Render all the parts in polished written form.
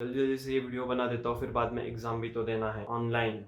जल्दी जल्दी से ये वीडियो बना देता हूँ, फिर बाद में एग्जाम भी तो देना है ऑनलाइन।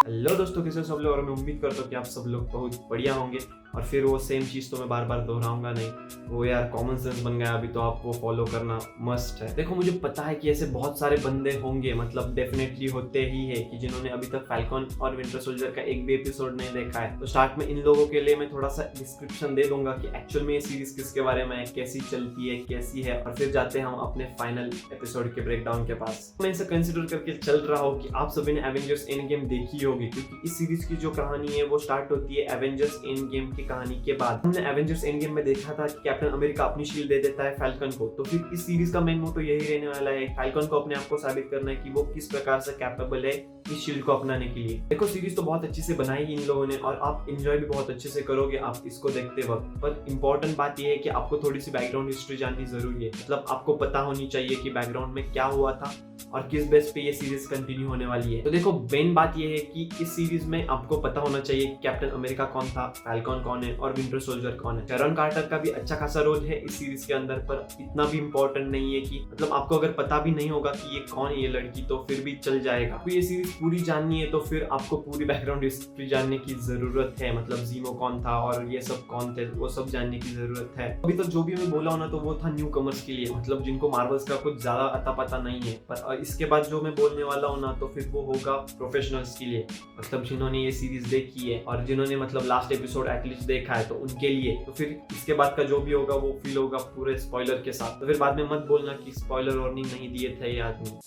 हेलो दोस्तों, कैसे सब लोग। और मैं उम्मीद करता हूँ कि आप सब लोग बहुत बढ़िया होंगे। और फिर वो सेम चीज़ तो मैं बार बार दोहराऊंगा नहीं, वो यार कॉमन सेंस बन गया अभी, तो आपको फॉलो करना मस्ट है। देखो, मुझे पता है कि ऐसे बहुत सारे बंदे होंगे, मतलब डेफिनेटली होते ही है, कि जिन्होंने अभी तक फैल्कन और विंटर सोल्जर का एक भी एपिसोड नहीं देखा है। तो स्टार्ट में इन लोगों के लिए मैं थोड़ा सा डिस्क्रिप्शन दे दूंगा कि एक्चुअल में ये सीरीज किसके बारे में है, कैसी चलती है, कैसी है, और फिर जाते हैं हम अपने फाइनल एपिसोड के ब्रेकडाउन के पास। मैं इसे कंसिडर करके चल रहा हूँ कि आप सभी ने एवेंजर्स एंड गेम देखी होगी, क्योंकि इस सीरीज की जो कहानी है वो स्टार्ट होती है एवेंजर्स एंड गेम की कहानी के बाद। हमने एवेंजर्स एंड गेम में देखा था कि कैप्टन अमेरिका अपनी शील्ड दे देता है फैल्कन को। तो फिर इस सीरीज का मेन मोटो यही रहने वाला है, फैल्कन को अपने आप को साबित करना है कि वो किस प्रकार से कैपेबल है इस शील्ड को अपनाने के लिए। देखो, सीरीज तो बहुत अच्छी से बनाई इन लोगों ने, और आप एंजॉय भी बहुत अच्छे से करोगे आप इसको देखते वक्त। पर इंपॉर्टेंट बात यह है कि आपको थोड़ी सी बैकग्राउंड हिस्ट्री जाननी जरूरी है। मतलब आपको पता होनी चाहिए कि बैकग्राउंड में क्या हुआ था और किस बेस पे ये सीरीज कंटिन्यू होने वाली है। तो देखो, मेन बात ये है कि इस सीरीज में आपको पता होना चाहिए कि कैप्टन अमेरिका कौन था, फैल्कन कौन है और विंटर सोल्जर कौन है। शेरॉन कार्टर का भी अच्छा खासा रोल है इस सीरीज के अंदर, पर इतना भी इंपॉर्टेंट नहीं है कि मतलब आपको अगर पता भी नहीं होगा कि ये कौन है ये लड़की, तो फिर भी चल जाएगा। तो ये सीरीज पूरी जाननी है तो फिर आपको पूरी बैकग्राउंड हिस्ट्री जानने की जरूरत है। मतलब जीमो कौन था और ये सब कौन थे, वो सब जानने की जरूरत है। अभी तक जो भी मैं बोला हूं ना, तो वो था न्यू कमर्स के लिए, मतलब जिनको मार्वल्स का कुछ ज्यादा अता पता नहीं है। पर इसके बाद जो मैं बोलने वाला हूँ ना, तो फिर वो होगा प्रोफेशनल्स के लिए, मतलब जिन्होंने ये सीरीज देखी है और जिन्होंने मतलब लास्ट एपिसोड एटलीस्ट देखा है, तो उनके लिए। तो फिर इसके बाद का जो भी होगा वो फील होगा पूरे स्पॉइलर के साथ। तो फिर बाद में मत बोलना कि स्पॉइलर वार्निंग नहीं दिए थे ये आदमी।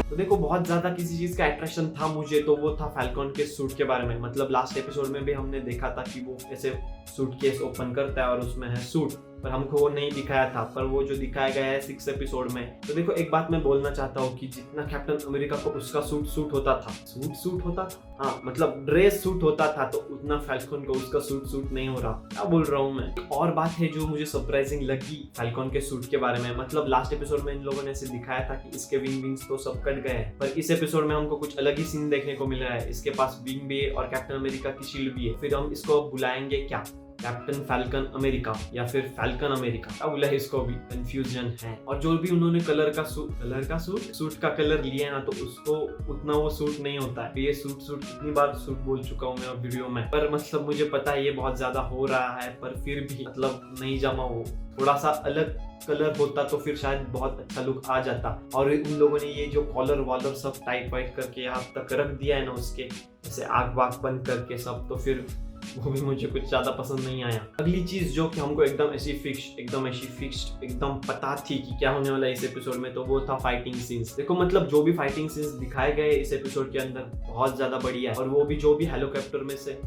तो देखो, बहुत ज्यादा किसी चीज का अट्रैक्शन था मुझे, तो वो था फैल्कन के सूट के बारे में। मतलब लास्ट एपिसोड में भी हमने देखा था कि वो ऐसे सूटकेस ओपन करता है और उसमें है सूट, पर हमको वो नहीं दिखाया था, पर वो जो दिखाया गया है 6 एपिसोड में। तो देखो, एक बात मैं बोलना चाहता हूँ कि जितना कैप्टन अमेरिका को उसका सूट होता था, सूट होता था, हाँ मतलब ड्रेस सूट होता था, तो उतना फैल्कन को उसका सूट नहीं हो रहा। क्या बोल रहा हूँ मैं। एक और बात है जो मुझे सरप्राइजिंग लगी फैल्कन के सूट के बारे में। मतलब लास्ट एपिसोड में इन लोगों ने ऐसे दिखाया था कि इसके विंग्स तो सब कट गए हैं, पर इस एपिसोड में हमको कुछ अलग ही सीन देखने को मिल रहा है। इसके पास विंग भी है और कैप्टन अमेरिका की शील्ड भी है। फिर हम इसको बुलाएंगे क्या, कैप्टन फैल्कन अमेरिका या फिर फैल्कन अमेरिका, क्या बोला है, इसको भी कंफ्यूजन है। और जो भी उन्होंने कलर का सूट का कलर लिया है ना, तो उसको उतना वो सूट नहीं होता है। ये सूट कितनी बार सूट बोल चुका हूँ मैं वीडियो में, पर मतलब मुझे पता है ये बहुत ज्यादा हो रहा है, पर फिर भी मतलब नहीं जमा। वो थोड़ा सा अलग कलर होता तो फिर शायद बहुत अच्छा लुक आ जाता। और उन लोगों ने ये जो कॉलर वॉलर सब टाइट वाइट करके यहाँ तक रख दिया है ना, उसके ऐसे आग वाग बंद करके सब, तो फिर वो भी मुझे कुछ ज्यादा पसंद नहीं आया। अगली चीज जो कि हमको एकदम ऐसी फिक्स्ड एकदम पता थी कि क्या होने वाला है इस एपिसोड में, तो वो था फाइटिंग सीन्स। देखो, मतलब जो भी फाइटिंग सीन्स दिखाए गए इस एपिसोड के अंदर बहुत ज्यादा बढ़िया है। और वो भी जो भी हेलीकॉप्टर में से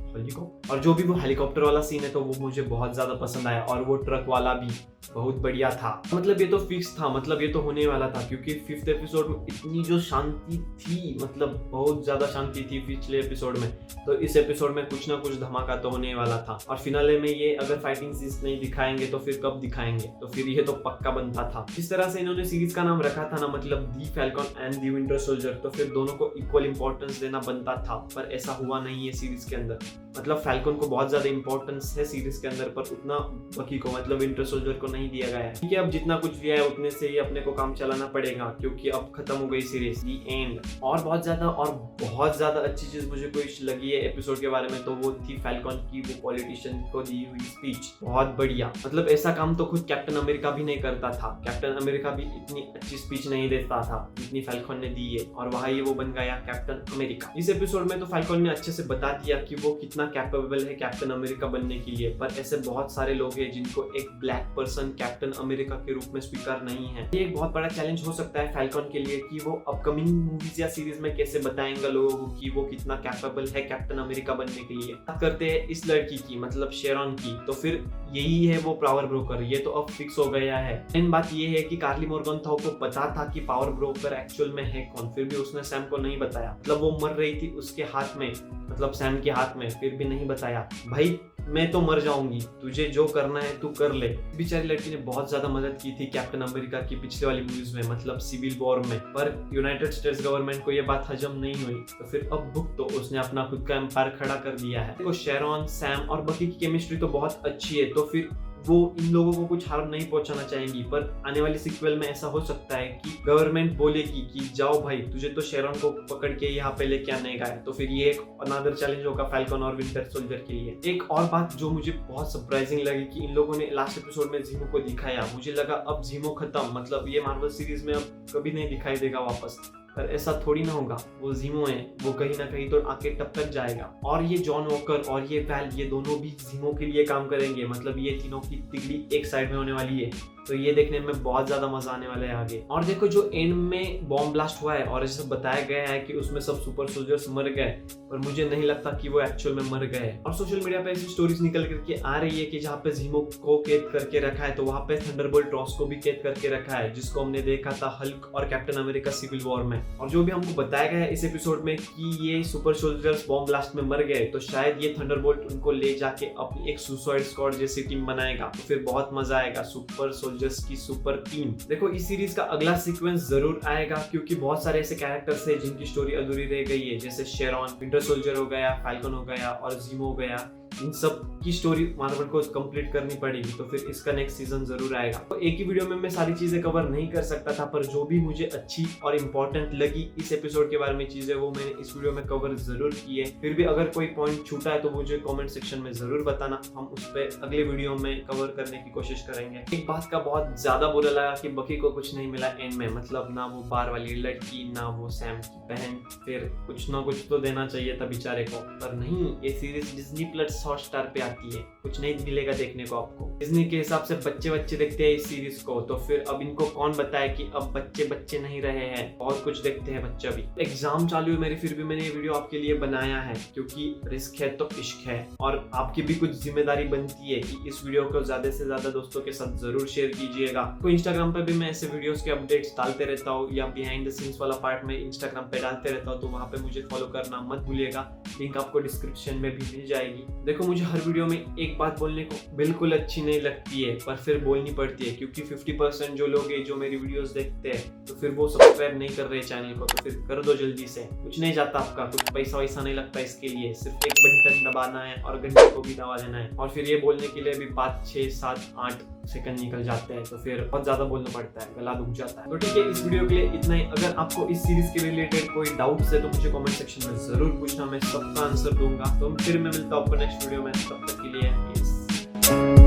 और जो भी वो हेलीकॉप्टर वाला सीन है, तो वो मुझे बहुत ज्यादा पसंद आया। और वो ट्रक वाला भी बहुत बढ़िया था। मतलब ये तो फिक्स था, मतलब ये तो होने वाला था, क्योंकि 5th एपिसोड में इतनी जो शांति थी, मतलब बहुत ज्यादा शांति थी पिछले एपिसोड में, तो इस एपिसोड में कुछ ना कुछ धमाका तो होने वाला था। और फिनाले में ये अगर फाइटिंग सीन्स नहीं दिखाएंगे तो फिर कब दिखाएंगे, तो फिर ये तो पक्का बनता था। जिस तरह से इन्होंने सीरीज का नाम रखा था ना, मतलब the Falcon and the Winter Soldier, तो फिर दोनों को इक्वल इंपॉर्टेंस देना बनता था, पर ऐसा हुआ नहीं है सीरीज के अंदर। मतलब फैल्कन को बहुत ज्यादा इंपॉर्टेंस है सीरीज के अंदर, पर उतना बकी को मतलब विंटर सोल्जर को नहीं दिया गया है। ठीक है, अब जितना कुछ दिया है उतने से ही अपने को काम चलाना पड़ेगा, क्योंकि अब खत्म हो गई सीरीज, दी एंड। और बहुत ज्यादा अच्छी चीज मुझे कोई लगी है एपिसोड के बारे में, तो वो थी फैल्कन की वो पॉलिटिशियन को दी हुई स्पीच। बहुत बढ़िया, मतलब ऐसा काम तो खुद कैप्टन अमेरिका भी नहीं करता था। कैप्टन अमेरिका भी इतनी अच्छी स्पीच नहीं देता था जितनी फैल्कन ने दी है, और वहां ये वो बन गया कैप्टन अमेरिका। इस एपिसोड में तो फैल्कन ने अच्छे से बता दिया कि वो कितना कैपेबल है कैप्टन अमेरिका बनने के लिए। पर ऐसे बहुत सारे लोग हैं जिनको एक ब्लैक पर्सन कैप्टन अमेरिका के रूप में स्वीकार नहीं है। ये एक बहुत बड़ा चैलेंज हो सकता है फैल्कन के लिए कि वो अपकमिंग मूवीज या सीरीज में कैसे बताएंगे लोगों को कि वो कितना कैपेबल है कैप्टन अमेरिका बनने के लिए। बात करते हैं इस लड़की की, मतलब शेरॉन की, तो फिर यही है वो पावर ब्रोकर। ये तो अब फिक्स हो गया है। मेन बात ये है कि कार्ली मॉर्गन था, को पता था कि पावर ब्रोकर एक्चुअल में है कौन, फिर भी उसने सैम को नहीं बताया। मतलब वो मर रही थी उसके हाथ में, मतलब सैम के हाथ में, फिर भी नहीं बताया। भाई मैं तो मर जाऊंगी, तुझे जो करना है तू कर ले। बेचारी लड़की ने बहुत ज्यादा मदद की थी कैप्टन अमेरिका की पिछले वाली मूवीज में, मतलब सिविल वॉर में, पर यूनाइटेड स्टेट्स गवर्नमेंट को ये बात हजम नहीं हुई, तो फिर अब बुक तो उसने अपना खुद का एम्पायर खड़ा कर दिया है। तो शेरॉन, सैम और बकी की केमिस्ट्री तो बहुत अच्छी है, तो फिर वो इन लोगों को कुछ हार्म नहीं पहुंचाना चाहेंगी, पर आने वाली सीक्वल में ऐसा हो सकता है कि गवर्नमेंट बोलेगी कि जाओ भाई, तुझे तो शेरॉन को पकड़ के यहाँ पे लेके आने का है। तो फिर ये एक अनदर चैलेंज होगा फैल्कन और विंटर सोल्जर के लिए। एक और बात जो मुझे बहुत सरप्राइजिंग लगी कि इन लोगों ने लास्ट एपिसोड में जीमो को दिखाया। मुझे लगा अब जीमो खत्म, मतलब ये मार्वल सीरीज में अब कभी नहीं दिखाई देगा वापस, पर ऐसा थोड़ी ना होगा। वो जीमो है, वो कहीं ना कहीं तो आके टपक जाएगा। और ये जॉन वॉकर और ये वैल, ये दोनों भी जीमो के लिए काम करेंगे, मतलब ये तीनों की तिगड़ी एक साइड में होने वाली है, तो ये देखने में बहुत ज्यादा मजा आने वाला है आगे। और देखो जो एंड में बॉम्ब ब्लास्ट हुआ है और ऐसा बताया गया है कि उसमें सब सुपर सोल्जर्स मर गए, पर मुझे नहीं लगता कि वो एक्चुअल में मर गए। और सोशल मीडिया पे ऐसी स्टोरीज निकल करके आ रही है कि जहाँ पे जीमो को कैद करके रखा है, तो वहाँ पे थंडरबोल्ट रॉस को भी कैद करके रखा है, जिसको हमने देखा था हल्क और कैप्टन अमेरिका सिविल वॉर में। और जो भी हमको बताया गया है इस एपिसोड में कि ये सुपर सोल्जर्स बॉम्ब ब्लास्ट में मर गए, तो शायद ये थंडरबोल्ट उनको ले जाके अपनी एक सुसाइड स्क्वाड जैसी टीम बनाएगा, तो फिर बहुत मजा आएगा सुपर सोल्जर्स की सुपर टीम। देखो इस सीरीज का अगला सीक्वेंस जरूर आएगा, क्योंकि बहुत सारे ऐसे कैरेक्टर्स हैं जिनकी स्टोरी अधूरी रह गई है, जैसे शेरॉन, विंटर सोल्जर हो गया, फैल्कन हो गया और जीमो हो गया। इन सब की स्टोरी मार्वल को कंप्लीट करनी पड़ेगी, तो फिर इसका नेक्स्ट सीजन जरूर आएगा। तो एक ही वीडियो में मैं सारी चीजें कवर नहीं कर सकता था, पर जो भी मुझे अच्छी और इम्पोर्टेंट लगी इस एपिसोड के बारे में चीजें, वो मैंने इस वीडियो में कवर जरूर की है। फिर भी अगर कोई पॉइंट छूटा है तो मुझे कमेंट सेक्शन में जरूर बताना, हम उस पर अगले वीडियो में कवर करने की कोशिश करेंगे। एक बात का बहुत ज्यादा बुरा लगा कि बकी को कुछ नहीं मिला एंड में, मतलब ना वो बार वाली लड़की, ना वो सैम की बहन, फिर कुछ ना कुछ तो देना चाहिए था बेचारे को, पर नहीं। ये सीरीज डिज्नी प्लस हॉटस्टार पे आती है, कुछ नहीं मिलेगा देखने को आपको। डिज्नी के हिसाब से बच्चे देखते हैं इस सीरीज को, तो फिर अब इनको कौन बताए कि अब बच्चे नहीं रहे हैं, और कुछ देखते हैं बच्चा भी। एग्जाम चालू है मेरी, फिर भी मैंने ये वीडियो आपके लिए बनाया है, क्योंकि रिस्क है तो इश्क है, और आपकी भी कुछ जिम्मेदारी बनती है कि इस वीडियो को ज्यादा से ज्यादा दोस्तों के साथ जरूर शेयर कीजिएगा। तो इंस्टाग्राम पे भी मैं ऐसे वीडियोस के अपडेट्स डालते रहता हूँ, या बिहाइंड द सीन्स वाला पार्ट में इंस्टाग्राम पे डालते रहता हूँ, तो वहाँ पे मुझे फॉलो करना मत भूलिएगा, लिंक आपको डिस्क्रिप्शन में भी मिल जाएगी। देखो मुझे हर वीडियो में एक बात बोलने को बिल्कुल अच्छी नहीं लगती है, पर फिर बोलनी पड़ती है, क्योंकि 50% जो लोग हैं जो मेरी वीडियोस देखते हैं, तो फिर वो सब्सक्राइब नहीं कर रहे चैनल को, तो फिर कर दो जल्दी से। कुछ नहीं जाता आपका, कुछ पैसा वैसा नहीं लगता इसके लिए, सिर्फ एक बटन दबाना है और घंटे को भी दबा देना है, और फिर ये बोलने के लिए भी 5, 6, 7, 8 सेकंड निकल जाते हैं, तो फिर बहुत ज्यादा बोलना पड़ता है, गला दुख जाता है। तो ठीक है, इस वीडियो के लिए इतना ही। अगर आपको इस सीरीज के रिलेटेड कोई डाउट्स है तो मुझे कमेंट सेक्शन में जरूर पूछना, मैं सबका आंसर दूंगा। तो फिर मैं मिलता हूँ आपको नेक्स्ट वीडियो में, तब तक के लिए